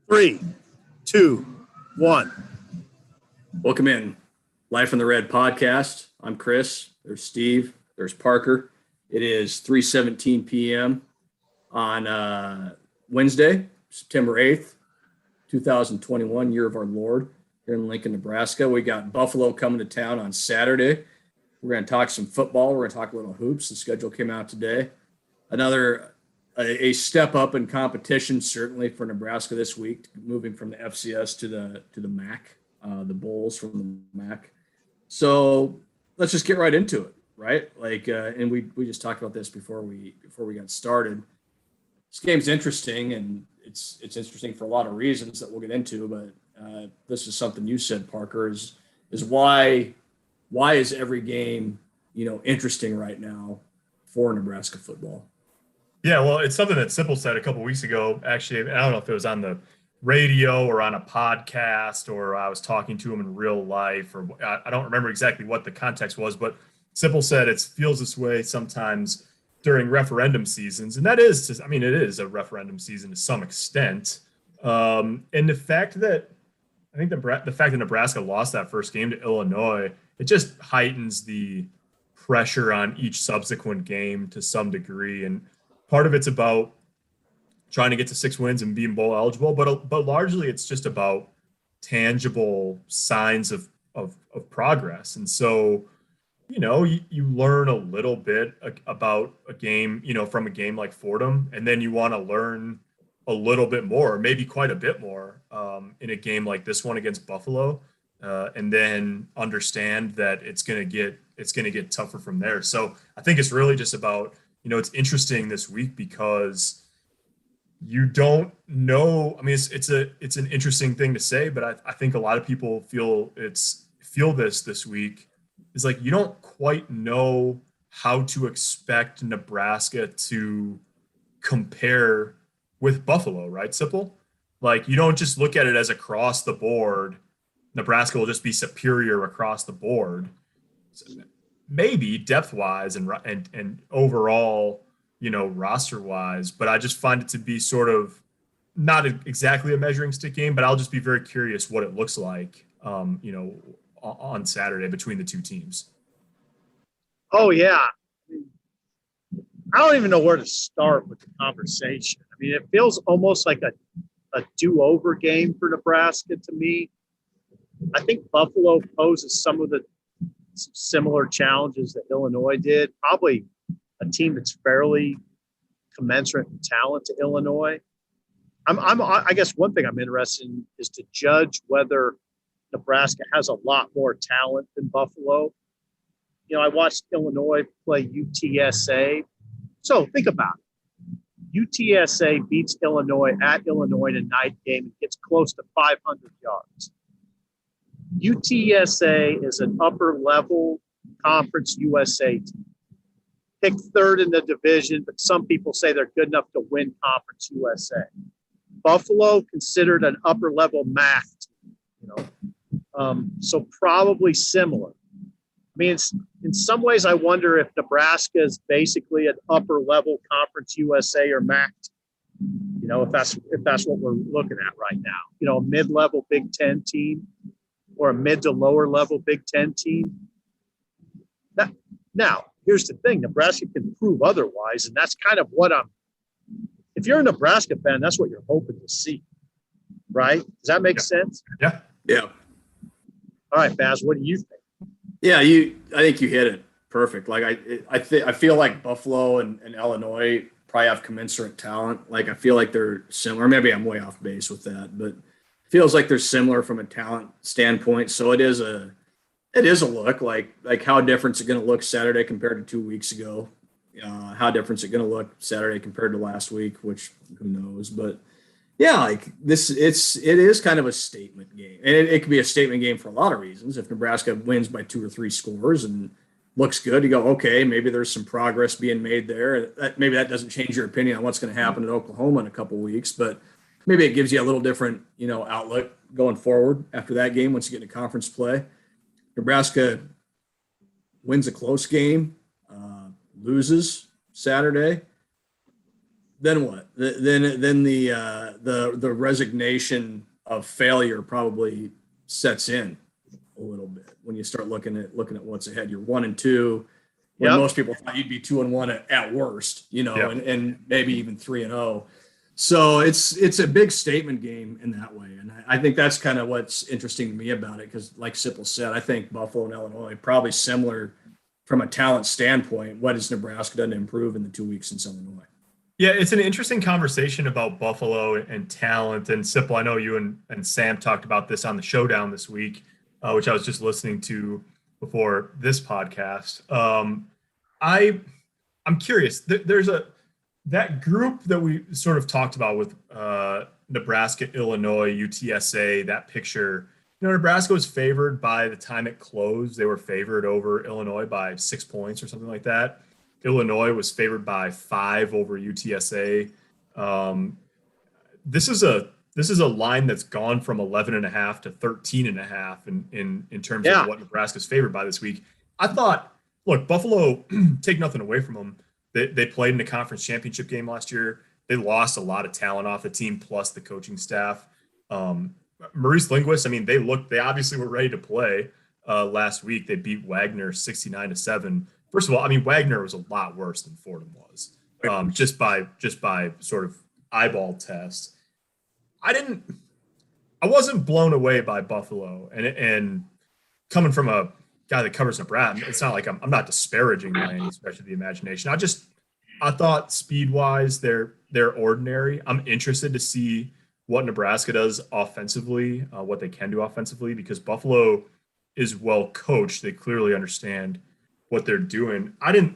3, 2, 1. Welcome in. Life in the Red podcast. I'm Chris. There's Steve. There's Parker. It is 3:17 p.m. on Wednesday, September 8th, 2021, year of our Lord, here in Lincoln, Nebraska. We got Buffalo coming to town on Saturday. We're going to talk some football. We're going to talk a little hoops. The schedule came out today. Another a step up in competition, certainly for Nebraska this week, moving from the FCS to the MAC, the Bulls from the MAC. So let's just get right into it, right? And we just talked about this before we got started. This game's interesting, and it's interesting for a lot of reasons that we'll get into. But this is something you said, Parker, is why is every game interesting right now for Nebraska football? Yeah, well, it's something that Sipple said a couple of weeks ago. Actually, I don't know if it was on the radio or on a podcast or I was talking to him in real life, or I don't remember exactly what the context was, but Sipple said it feels this way sometimes during referendum seasons. And that is, it is a referendum season to some extent. And the fact that Nebraska lost that first game to Illinois, it just heightens the pressure on each subsequent game to some degree. And part of it's about trying to get to 6 wins and being bowl eligible, but largely it's just about tangible signs of progress. And so, you learn a little bit about a game, from a game like Fordham, and then you want to learn a little bit more, maybe quite a bit more, in a game like this one against Buffalo, and then understand that it's going to get tougher from there. So I think it's really just about, it's interesting this week because you don't know. I mean, it's an interesting thing to say, but I think a lot of people feel this week is like you don't quite know how to expect Nebraska to compare with Buffalo, right, Sipple? Like, you don't just look at it as across the board, Nebraska will just be superior across the board. So maybe depth-wise and overall, roster-wise, but I just find it to be sort of not exactly a measuring stick game, but I'll just be very curious what it looks like, on Saturday between the two teams. Oh, yeah. I don't even know where to start with the conversation. I mean, it feels almost like a do-over game for Nebraska to me. I think Buffalo poses some similar challenges that Illinois did. Probably a team that's fairly commensurate in talent to Illinois. I guess one thing I'm interested in is to judge whether Nebraska has a lot more talent than Buffalo. I watched Illinois play UTSA. So think about it. UTSA beats Illinois at Illinois in a night game and gets close to 500 yards. UTSA is an upper-level Conference USA team. Picked third in the division, but some people say they're good enough to win Conference USA. Buffalo considered an upper-level MAC team, so probably similar. I mean, in some ways, I wonder if Nebraska is basically an upper-level Conference USA or MAC team, if that's what we're looking at right now. A mid-level Big Ten team or a mid to lower level Big Ten team. Now, here's the thing. Nebraska can prove otherwise, and that's kind of what if you're a Nebraska fan, that's what you're hoping to see, right? Does that make sense? Yeah. Yeah. All right, Baz, what do you think? Yeah, I think you hit it perfect. Like I feel like Buffalo and Illinois probably have commensurate talent. Like I feel like they're similar. Maybe I'm way off base with that, but it feels like they're similar from a talent standpoint. So it is a look like how different is it going to look Saturday compared to 2 weeks ago? How different is it going to look Saturday compared to last week? Which who knows? But yeah, like it is kind of a statement game, and it could be a statement game for a lot of reasons. If Nebraska wins by 2 or 3 scores and looks good, you go, okay, maybe there's some progress being made there. Maybe that doesn't change your opinion on what's going to happen in Oklahoma in a couple of weeks, but maybe it gives you a little different, outlook going forward after that game once you get into conference play. Nebraska wins a close game, loses Saturday. then what? Then the resignation of failure probably sets in a little bit when you start looking at what's ahead. You're 1-2, when Yep. most people thought you'd be 2-1 at worst, and maybe even 3-0. So it's a big statement game in that way, and I think that's kind of what's interesting to me about it, because like Sipple said, I think Buffalo and Illinois probably similar from a talent standpoint. What has Nebraska done to improve in the 2 weeks since Illinois? Yeah, it's an interesting conversation about Buffalo and talent. And Sipple, I know you and Sam talked about this on the Showdown this week, which I was just listening to before this podcast. I'm curious. There's that group that we sort of talked about with Nebraska, Illinois, UTSA. That picture, Nebraska was favored by the time it closed. They were favored over Illinois by 6 points or something like that. Illinois was favored by 5 over UTSA. This is a line that's gone from 11.5 to 13.5 in terms of what Nebraska's favored by this week. I thought, look, Buffalo, take nothing away from them. They played in the conference championship game last year. They lost a lot of talent off the team, plus the coaching staff. Maurice Linguist, I mean, they obviously were ready to play last week. They beat Wagner 69-7. First of all, I mean, Wagner was a lot worse than Fordham was, just by sort of eyeball test. I wasn't blown away by Buffalo, and coming from a guy that covers Nebraska, it's not like I'm not disparaging by any stretch of the imagination. I thought speed wise they're ordinary. I'm interested to see what Nebraska does offensively, what they can do offensively, because Buffalo is well coached. They clearly understand what they're doing. And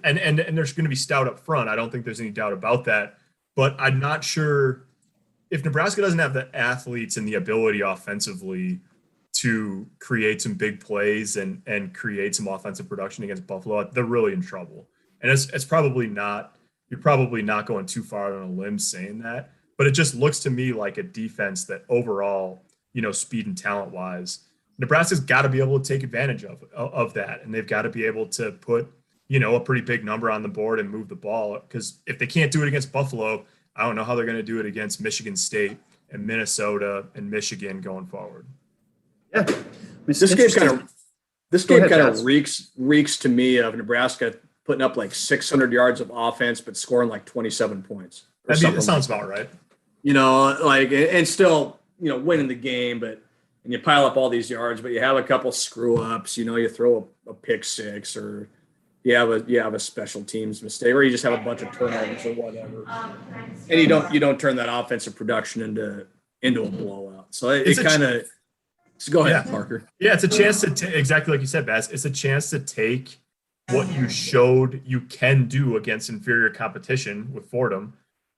there's going to be stout up front. I don't think there's any doubt about that. But I'm not sure if Nebraska doesn't have the athletes and the ability offensively to create some big plays and create some offensive production against Buffalo, they're really in trouble. And it's probably not, you're probably not going too far on a limb saying that, but it just looks to me like a defense that overall, speed and talent wise, Nebraska's got to be able to take advantage of that. And they've got to be able to put, a pretty big number on the board and move the ball. Because if they can't do it against Buffalo, I don't know how they're going to do it against Michigan State and Minnesota and Michigan going forward. Yeah. This game kind of reeks to me of Nebraska putting up like 600 yards of offense, but scoring like 27 points. That sounds about right. And still, winning the game, and you pile up all these yards, but you have a couple screw ups, you throw a pick six, or you have a special teams mistake, or you just have a bunch of turnovers or whatever. And you don't turn that offensive production into a blowout. So it kind of go ahead, Parker. Yeah, it's a chance to exactly like you said, Bass. It's a chance to take what you showed you can do against inferior competition with Fordham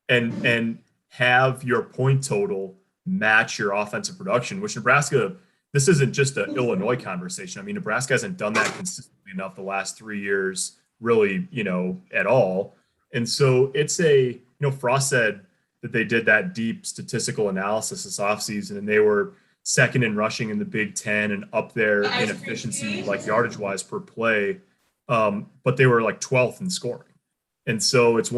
and have your point total match your offensive production, which Nebraska, this isn't just an Illinois conversation. I mean, Nebraska hasn't done that consistently enough the last 3 years, really, at all. And so it's Frost said that they did that deep statistical analysis this offseason, and they were second in rushing in the Big Ten and up there in efficiency, like yardage wise per play. But they were like 12th in scoring. And so it's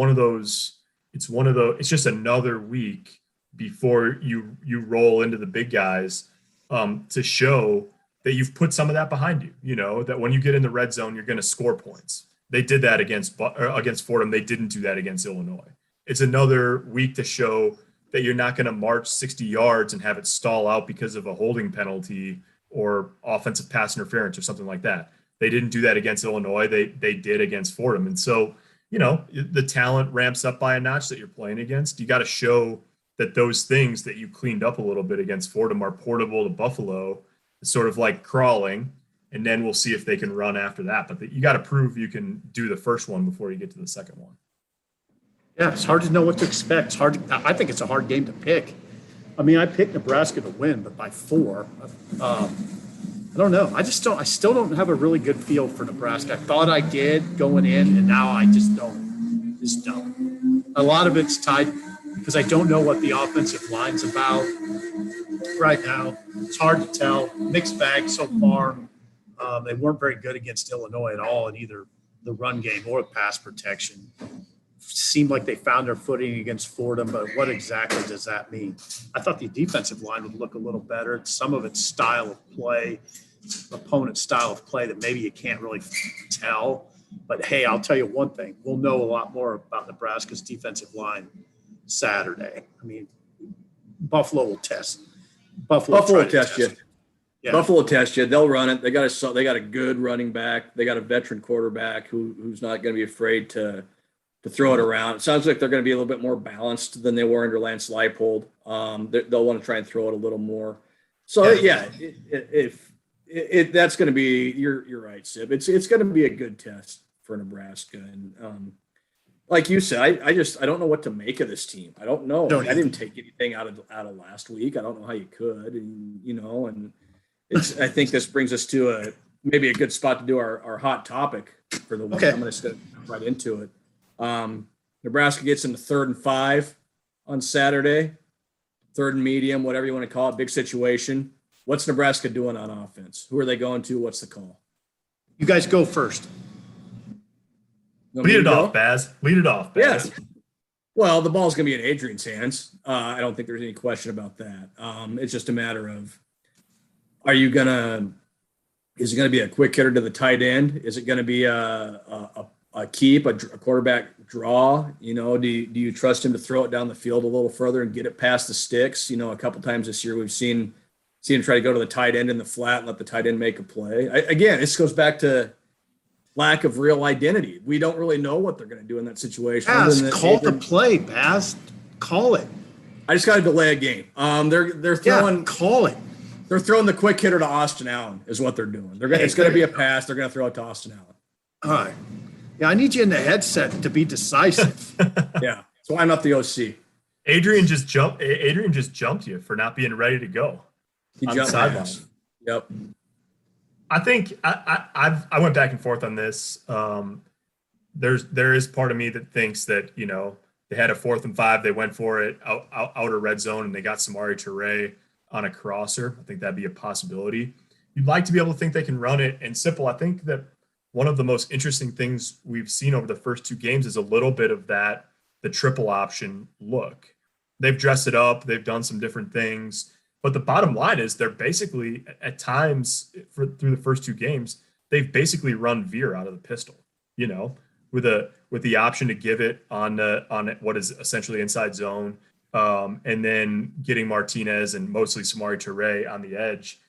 just another week before you roll into the big guys, to show that you've put some of that behind you, that when you get in the red zone, you're going to score points. They did that against Fordham. They didn't do that against Illinois. It's another week to show that you're not going to march 60 yards and have it stall out because of a holding penalty or offensive pass interference or something like that. They didn't do that against Illinois. They did against Fordham. And so, the talent ramps up by a notch that you're playing against. You got to show that those things that you cleaned up a little bit against Fordham are portable to Buffalo. It's sort of like crawling, and then we'll see if they can run after that. But you got to prove you can do the first one before you get to the second one. Yeah, it's hard to know what to expect. I think it's a hard game to pick. I mean, I picked Nebraska to win, but by 4. I don't know. I still don't have a really good feel for Nebraska. I thought I did going in, and now I just don't. A lot of it's tied because I don't know what the offensive line's about right now. It's hard to tell. Mixed bag so far. They weren't very good against Illinois at all in either the run game or pass protection. seemed like they found their footing against Fordham, but what exactly does that mean? I thought the defensive line would look a little better. Some of its style of play, opponent's style of play that maybe you can't really tell. But hey, I'll tell you one thing. We'll know a lot more about Nebraska's defensive line Saturday. I mean, Buffalo will test. Buffalo will test you. Yeah. Buffalo will test you. They'll run it. They got a good running back. They got a veteran quarterback who's not going to be afraid to throw it around. It sounds like they're going to be a little bit more balanced than they were under Lance Leipold. They'll want to try and throw it a little more. So yeah, that's going to be. You're right, Sip. It's going to be a good test for Nebraska, and like you said, I don't know what to make of this team. I don't know. I didn't take anything out of last week. I don't know how you could, and I think this brings us to maybe a good spot to do our hot topic for the week. Okay. I'm going to get right into it. Nebraska gets into 3rd and 5 on Saturday, 3rd and medium, whatever you want to call it, big situation. What's Nebraska doing on offense? Who are they going to? What's the call? You guys go first. Lead it off, Baz. Lead it off, Baz. Yeah. Well, the ball's going to be in Adrian's hands. I don't think there's any question about that. It's just a matter of, is it going to be a quick hitter to the tight end? Is it going to be a keep, a quarterback draw? Do you trust him to throw it down the field a little further and get it past the sticks? A couple times this year we've seen him try to go to the tight end in the flat and let the tight end make a play. Again, this goes back to lack of real identity. We don't really know what they're going to do in that situation. Baz, call the play, Baz. Call it. I just got to delay a game. They're throwing. Yeah, call it. They're throwing the quick hitter to Austin Allen is what they're doing. It's going to be a pass. They're going to throw it to Austin Allen. All right. Yeah, I need you in the headset to be decisive. Yeah. So I'm not the OC. Adrian just jumped you for not being ready to go. He jumped sidelines. Yep. I think I went back and forth on this. There is part of me that thinks that they had a 4th and 5, they went for it outer red zone, and they got Samori Toure on a crosser. I think that'd be a possibility. You'd like to be able to think they can run it. And Sipple, I think that one of the most interesting things we've seen over the first 2 games is a little bit of the triple option look. They've dressed it up. They've done some different things. But the bottom line is they're basically, at times through the first 2 games, they've basically run veer out of the pistol, with the option to give it on what is essentially inside zone, and then getting Martinez and mostly Samori Toure on the edge.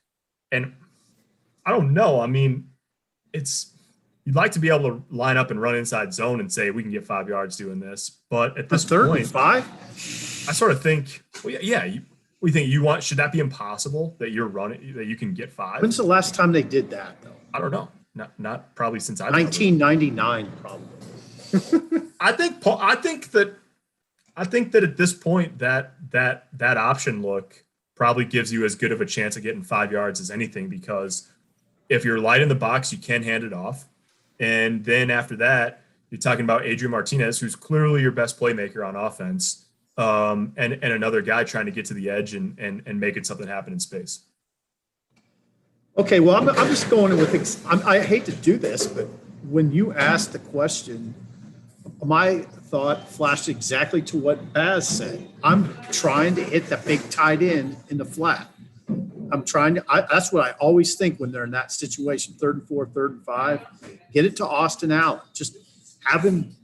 And I don't know. I mean, you'd like to be able to line up and run inside zone and say we can get 5 yards doing this, but at this 3rd point, and 5, I sort of think, we think should that be impossible that you're running that you can get 5? when's the last time they did that, though? I don't know. Not probably since 1999, probably. I think that at this point that option look probably gives you as good of a chance of getting 5 yards as anything, because if you're light in the box, you can hand it off. And then after that, you're talking about Adrian Martinez, who's clearly your best playmaker on offense, and another guy trying to get to the edge and make it something happen in space. Okay, well, I'm just going with I hate to do this, but when you asked the question, my thought flashed exactly to what Baz said. I'm trying to hit the big tight end in the flat. That's what I always think when they're in that situation, 3rd and 4, 3rd and 5, get it to Austin Allen. Just have him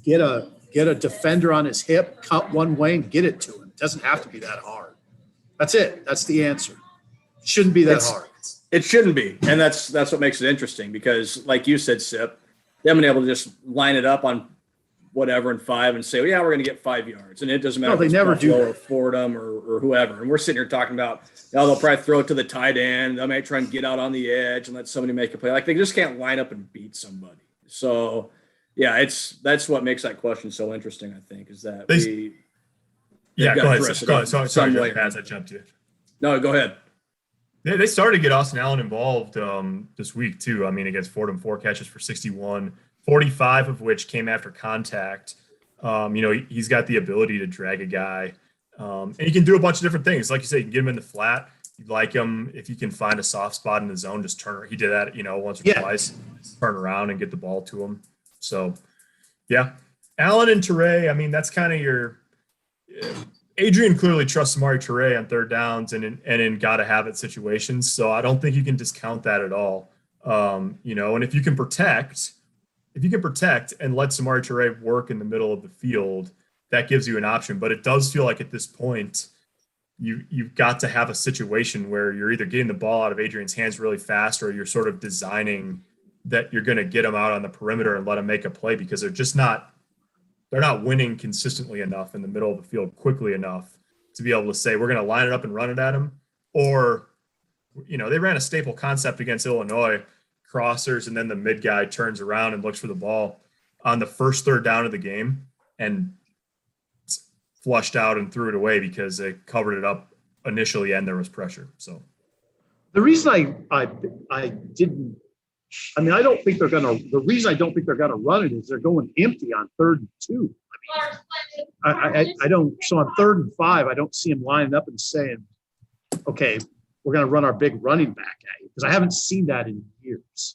get a defender on his hip, cut one way and get it to him. It doesn't have to be that hard. That's it. That's the answer. Shouldn't be that hard. It shouldn't be. And that's what makes it interesting, because like you said, Sip, they haven't been able to just line it up on whatever in 5 and say, well, yeah, we're going to get 5 yards. And it doesn't matter. No, they never do. Or Fordham or whoever. And we're sitting here talking about, they'll probably throw it to the tight end. They might try and get out on the edge and let somebody make a play. Like, they just can't line up and beat somebody. So, yeah, that's what makes that question so interesting, I think, is that go ahead. Sorry, Paz, I jumped you. No, go ahead. They started to get Austin Allen involved this week, too. I mean, against Fordham, 4 catches for 61, 45 of which came after contact. He's got the ability to drag a guy. And he can do a bunch of different things. Like you said, you can get him in the flat. You like him. If you can find a soft spot in the zone, just turn. He did that, once or twice. Turn around and get the ball to him. So, yeah. Allen and Toure, I mean, that's kind of your Adrian clearly trusts Amari Toure on third downs and in gotta have it situations. So I don't think you can discount that at all. And if you can protect and let Amari Toure work in the middle of the field, that gives you an option. But it does feel like at this point, you've got to have a situation where you're either getting the ball out of Adrian's hands really fast, or you're sort of designing that you're going to get him out on the perimeter and let him make a play, because they're not winning consistently enough in the middle of the field quickly enough to be able to say, we're going to line it up and run it at him. Or, they ran a staple concept against Illinois, crossers, and then the mid guy turns around and looks for the ball on the first third down of the game and flushed out and threw it away because they covered it up initially and there was pressure. So the reason I don't think they're gonna. The reason I don't think they're gonna run it is they're going empty on 3rd and 2. I don't. So on 3rd and 5, I don't see them lining up and saying, "Okay, we're gonna run our big running back at you," because I haven't seen that in years.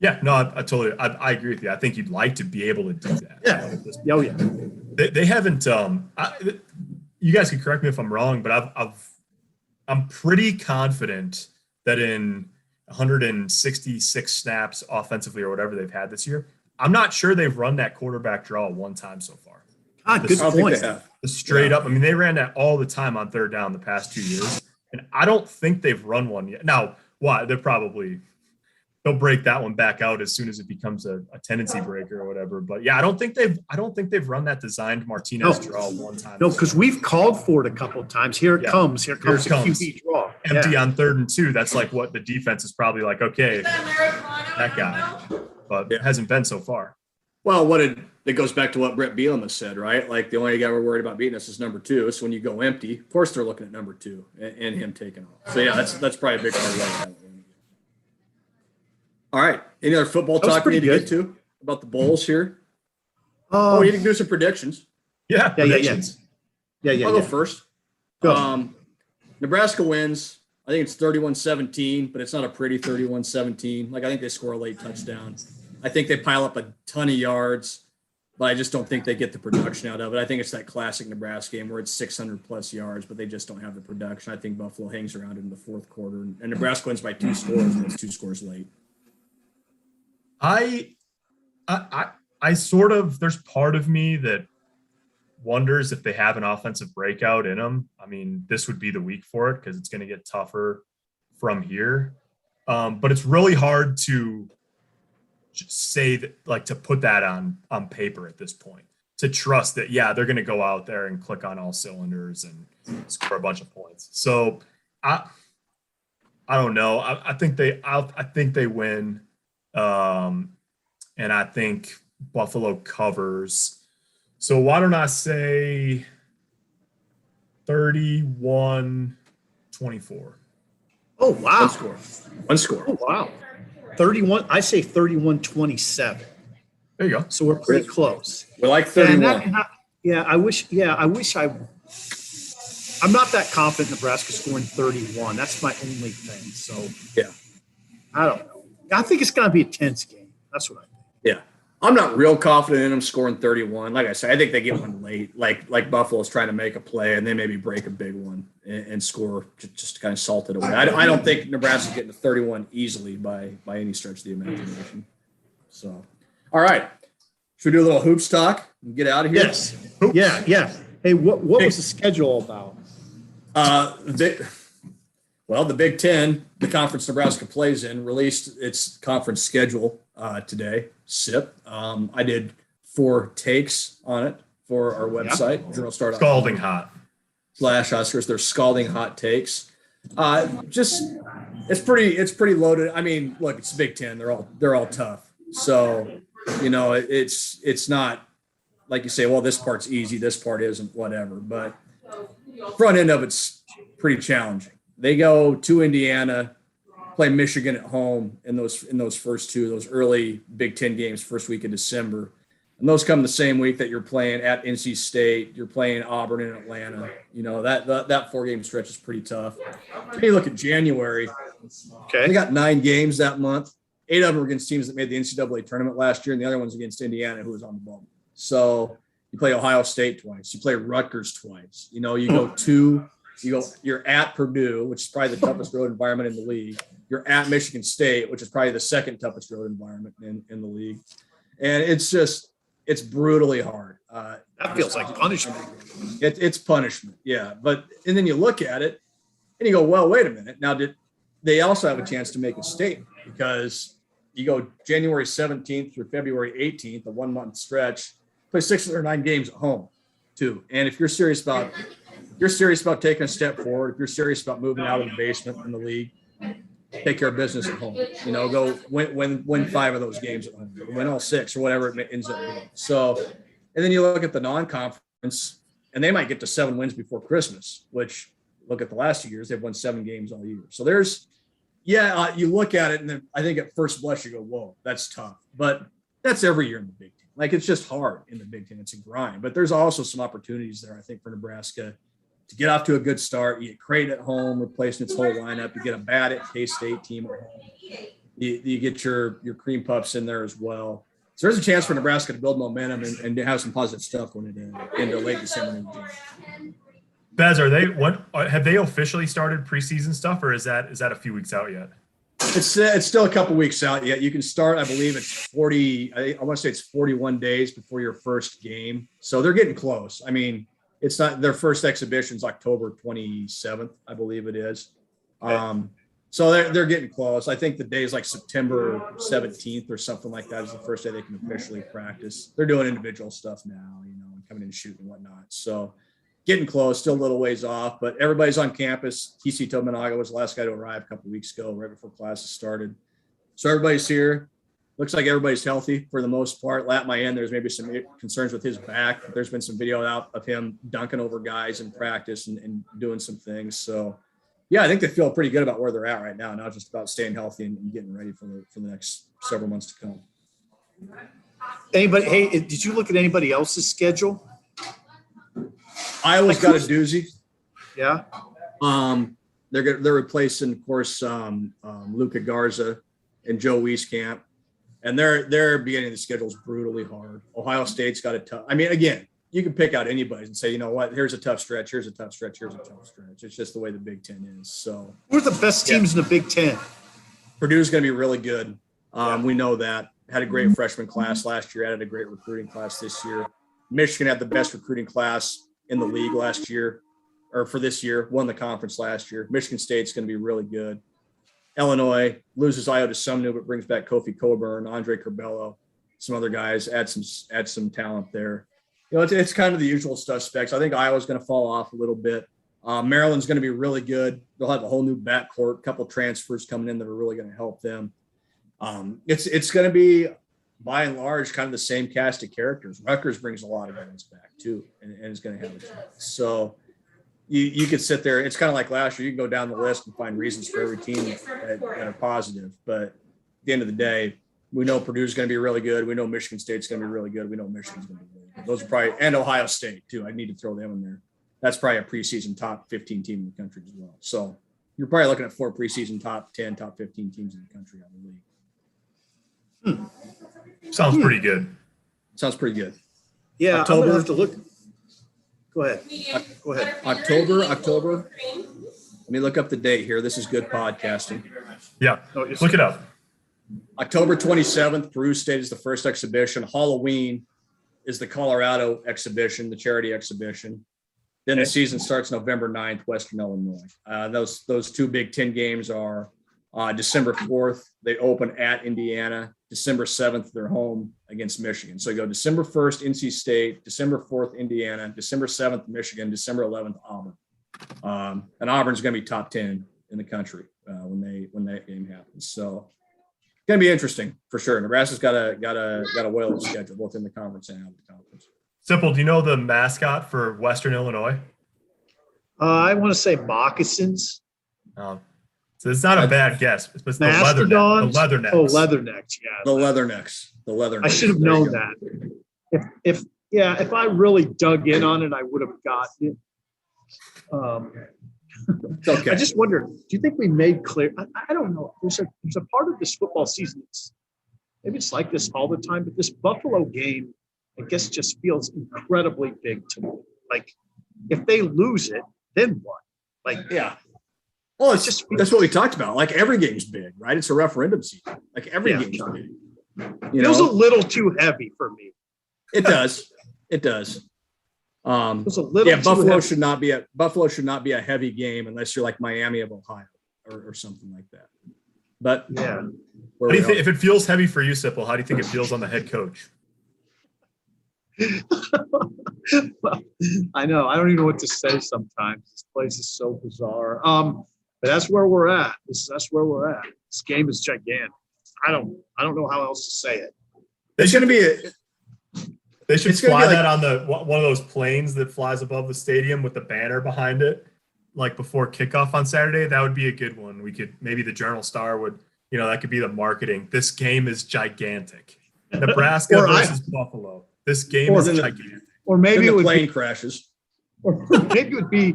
Yeah. No, I totally. I agree with you. I think you'd like to be able to do that. Yeah. Oh yeah. They haven't. You guys can correct me if I'm wrong, but I'm pretty confident that in 166 snaps offensively or whatever they've had this year, I'm not sure they've run that quarterback draw one time so far. Good point. Straight up. I mean, they ran that all the time on third down the past 2 years, and I don't think they've run one yet. Now, why? They'll break that one back out as soon as it becomes a tendency breaker or whatever. But yeah, I don't think they've run that designed Martinez draw one time. No, because we've called for it a couple of times. Here it comes the QB draw. Empty on 3rd and 2. That's like what the defense is probably like, okay, that guy. But it hasn't been so far. Well, it goes back to what Brett Bielema said, right? Like the only guy we're worried about beating us is number 2. So when you go empty, of course they're looking at number 2 and him taking off. So yeah, that's probably a big part of that. All right. Any other football talk we need to get to about the bowls here? We need to do some predictions. Yeah. Predictions. Yeah. I'll go first. Go. Nebraska wins. I think it's 31-17, but it's not a pretty 31-17. Like, I think they score a late touchdown. I think they pile up a ton of yards, but I just don't think they get the production out of it. I think it's that classic Nebraska game where it's 600-plus yards, but they just don't have the production. I think Buffalo hangs around in the 4th quarter, and Nebraska wins by 2 scores, and it's 2 scores late. I sort of, there's part of me that wonders if they have an offensive breakout in them. I mean, this would be the week for it because it's going to get tougher from here. But it's really hard to just say that, like, to put that on paper at this point, to trust that, yeah, they're going to go out there and click on all cylinders and score a bunch of points. So I don't know. I think they win. And I think Buffalo covers. So why don't I say 31-24? Oh, wow. One score. Oh, wow. 31. I say 31-27. There you go. So we're pretty close. We like 31. I'm not that confident Nebraska scoring 31. That's my only thing. So yeah, I don't know. I think it's going to be a tense game. That's what I think. Yeah. I'm not real confident in them scoring 31. Like I said, I think they get one late. Like Buffalo's trying to make a play and they maybe break a big one and score just to kind of salt it away. I don't think Nebraska's getting to 31 easily by any stretch of the imagination. So, all right. Should we do a little hoops talk and get out of here? Yes. Hoops. Yeah. Hey, what was the schedule about? The Big Ten, the conference Nebraska plays in, released its conference schedule today, SIP. I did 4 takes on it for our website, Journal Star. Scalding hot. /Huskers. They're scalding hot takes. It's pretty loaded. I mean, look, it's the Big Ten. They're all tough. So, it's not like you say, well, this part's easy, this part isn't, whatever. But front end of it's pretty challenging. They go to Indiana, play Michigan at home in those first 2, those early Big Ten games, first week of December. And those come the same week that you're playing at NC State, you're playing Auburn and Atlanta. That 4-game stretch is pretty tough. When you look at January, they got 9 games that month. 8 of them were against teams that made the NCAA tournament last year, and the other one's against Indiana, who was on the bubble. So you play Ohio State twice. You play Rutgers twice. You you're at Purdue, which is probably the toughest road environment in the league. You're at Michigan State, which is probably the second toughest road environment in the league. And it's brutally hard. That feels like punishment. It's punishment. Yeah. And then you look at it and you go, well, wait a minute. Now, they also have a chance to make a statement because you go January 17th through February 18th, a 1 month stretch, play 6 or 9 games at home too. And if you're serious about taking a step forward, if you're serious about moving out of the basement in the league, take care of business at home. Go win 5 of those games at home, win all 6 or whatever it ends up being. So, and then you look at the non-conference, and they might get to 7 wins before Christmas. Which, look at the last 2 years, they've won 7 games all year. So you look at it, and then I think at first blush you go, "Whoa, that's tough." But that's every year in the Big Ten. Like, it's just hard in the Big Ten. It's a grind. But there's also some opportunities there, I think, for Nebraska to get off to a good start. You get Creighton at home, replacing its whole lineup. You get a bad at K-State team at home. You get your cream puffs in there as well. So there's a chance for Nebraska to build momentum and to have some positive stuff going into late December and January. Bez, have they officially started preseason stuff, or is that a few weeks out yet? It's still a couple weeks out yet. You can start, I believe it's 40. I want to say it's 41 days before your first game. So they're getting close. I mean, it's not their first exhibition's October 27th, I believe it is. Okay. So they're getting close. I think the day is like September 17th or something like that is the first day they can officially practice. They're doing individual stuff now, and coming in and shooting and whatnot. So getting close, still a little ways off, but everybody's on campus. TC Tominaga was the last guy to arrive a couple of weeks ago, right before classes started. So everybody's here. Looks like everybody's healthy for the most part. Lat Mayen, there's maybe some concerns with his back. There's been some video out of him dunking over guys in practice and doing some things. So, yeah, I think they feel pretty good about where they're at right now, not just about staying healthy and getting ready for the next several months to come. Hey, did you look at anybody else's schedule? Iowa's got a doozy. Yeah. They're replacing, of course, Luca Garza and Joe Wieskamp. And their beginning of the schedule is brutally hard. Ohio State's got a tough. I mean, again, you can pick out anybody and say, you know what, here's a tough stretch, here's a tough stretch, here's a tough stretch. It's just the way the Big Ten is. So who are the best teams in the Big Ten? Purdue's going to be really good. We know that. Had a great freshman class last year, added a great recruiting class this year. Michigan had the best recruiting class in the league last year, or for this year, won the conference last year. Michigan State's going to be really good. Illinois loses Io DeSumnu, but brings back Kofi Coburn, Andre Curbelo, some other guys, add some talent there. It's kind of the usual suspects. I think Iowa's going to fall off a little bit. Maryland's going to be really good. They'll have a whole new backcourt, a couple transfers coming in that are really going to help them. It's going to be, by and large, kind of the same cast of characters. Rutgers brings a lot of guys back too, and is going to have a chance. So you could sit there. It's kind of like last year. You can go down the list and find reasons for every team that are positive. But at the end of the day, we know Purdue's going to be really good. We know Michigan State's going to be really good. We know Michigan's going to be really good. Those are probably, and Ohio State too. I need to throw them in there. That's probably a preseason top 15 team in the country as well. So you're probably looking at 4 preseason top 10, top 15 teams in the country out of the league. Sounds pretty good. Sounds pretty good. Yeah, October. I'm gonna have to look. Go ahead. Go ahead. October. Let me look up the date here. This is good podcasting. Yeah, look it up. October 27th, Peru State is the first exhibition. Halloween is the Colorado exhibition, the charity exhibition. Then the season starts November 9th, Western Illinois. Those 2 Big Ten games are December 4th. They open at Indiana. December 7th, they're home against Michigan. So you go December 1st, NC State, December 4th, Indiana, December 7th, Michigan, December 11th, Auburn. And Auburn's going to be top 10 in the country when that game happens. So it's going to be interesting for sure. Nebraska's got a well schedule both in the conference and out of the conference. Sipple, do you know the mascot for Western Illinois? I want to say moccasins. So it's not a bad guess. But it's the leathernecks. Oh, leathernecks. Yeah. The leathernecks. I should have known that. If I really dug in on it, I would have gotten it. It's okay. I just wonder, do you think we made clear? I don't know. There's a part of this football season. Maybe it's like this all the time, but this Buffalo game I guess just feels incredibly big to me. Like, if they lose it, then what? Like, yeah. Well, it's just that's what we talked about. Like every game's big, right? It's a referendum season. Like every game's big. Feels a little too heavy for me. It does. It does. It's a little Buffalo heavy. should not be a heavy game unless you're like Miami of Ohio or something like that. But yeah. How do you think, if it feels heavy for you, Sipple, how do you think it feels on the head coach? Well, I know. I don't even know what to say sometimes. This place is so bizarre. But that's where we're at. That's where we're at. This game is gigantic. I don't know how else to say it. They should fly that on one of those planes that flies above the stadium with the banner behind it, like before kickoff on Saturday. That would be a good one. We could, maybe the Journal Star would, that could be the marketing. This game is gigantic. Nebraska versus Buffalo. This game is gigantic. Or maybe it would plane crashes. Or maybe it would be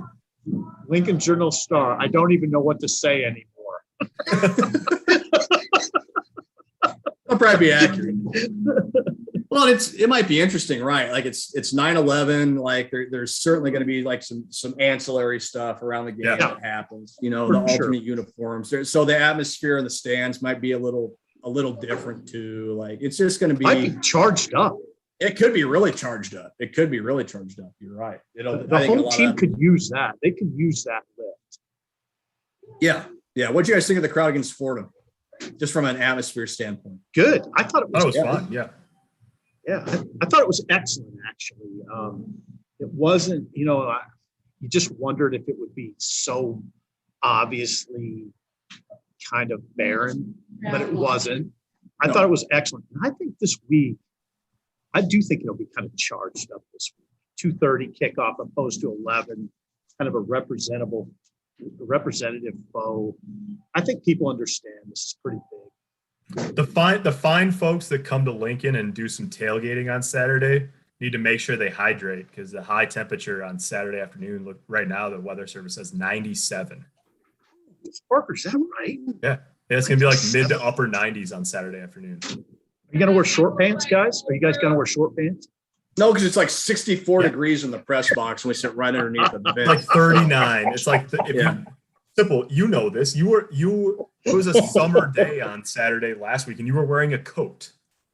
Lincoln Journal Star. I don't even know what to say anymore. That'll probably be accurate. Well, it might be interesting, right? Like it's 9/11. Like there's certainly going to be like some ancillary stuff around the game that happens. The alternate uniforms. So the atmosphere in the stands might be a little different too. Like it's just going to be might be charged up. It could be really charged up. You're right. The whole team could use that. They could use that lift. Yeah. What do you guys think of the crowd against Florida? Just from an atmosphere standpoint. Good. I thought it was fun. Yeah. Yeah. I thought it was excellent, actually. It wasn't, you just wondered if it would be so obviously kind of barren, but it wasn't. I thought it was excellent. And I think this week, I do think it'll be kind of charged up this week. 2:30 kickoff opposed to 11, kind of a representative foe. I think people understand this is pretty big. The fine folks that come to Lincoln and do some tailgating on Saturday need to make sure they hydrate, because the high temperature on Saturday afternoon, look right now, the weather service says 97. Parker, is that right? Yeah, it's going to be like mid to upper 90s on Saturday afternoon. Are you going to wear short pants, guys? Are you guys going to wear short pants? No, because it's like 64 degrees in the press box, and we sit right underneath the vent. Like 39. It's like Simple. You know this. It was a summer day on Saturday last week, and you were wearing a coat.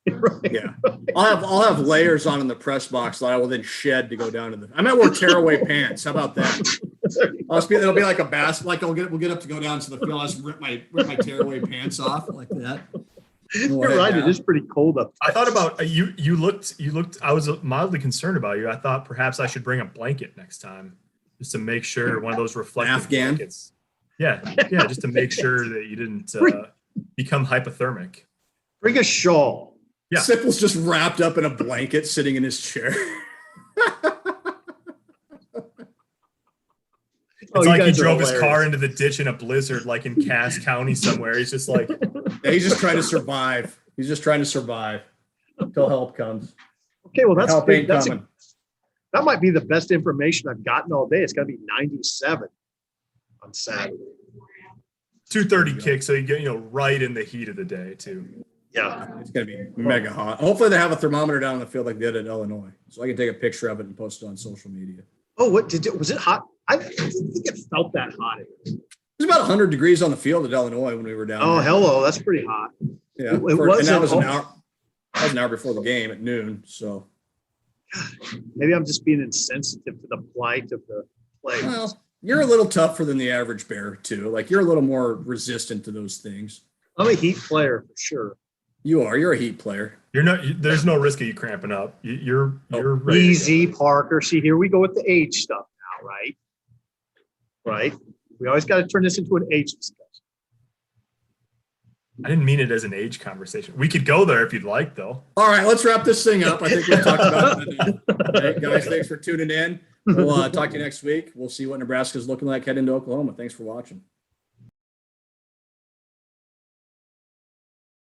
Right. Yeah, I'll have layers on in the press box that I will then shed to go down to the. I might wear tearaway pants. How about that? It'll be like a basket. Like we'll get up to go down to the field. I'll just rip my tearaway pants off like that. You're right. It is pretty cold up there. I thought about you. You looked. I was mildly concerned about you. I thought perhaps I should bring a blanket next time, just to make sure, one of those reflective Afghan blankets. Yeah, just to make sure that you didn't become hypothermic. Bring a shawl. Yeah. Sipple's just wrapped up in a blanket, sitting in his chair. It's like he drove his car into the ditch in a blizzard, like in Cass County somewhere. He's just like, he's just trying to survive. He's just trying to survive until help comes. Okay, well that's help big. ain't coming. That might be the best information I've gotten all day. It's going to be 97 on Saturday. 2:30 kick, so you get right in the heat of the day too. Yeah, it's going to be mega hot. Hopefully they have a thermometer down on the field like they did at Illinois, so I can take a picture of it and post it on social media. Oh, was it hot? I didn't think it felt that hot. It was about 100 degrees on the field at Illinois when we were down there. Hello. That's pretty hot. Yeah. And that was an hour. That was an hour before the game at noon. So maybe I'm just being insensitive to the plight of the players. Well, you're a little tougher than the average bear too. Like you're a little more resistant to those things. I'm a Heat player for sure. You are. You're a Heat player. You're not. There's no risk of you cramping up. You're ready. Easy, Parker. See, here we go with the age stuff now, right? Right. We always got to turn this into an age discussion. I didn't mean it as an age conversation. We could go there if you'd like, though. All right, let's wrap this thing up. I think we've talked about it. Okay, guys, thanks for tuning in. We'll talk to you next week. We'll see what Nebraska's looking like heading into Oklahoma. Thanks for watching.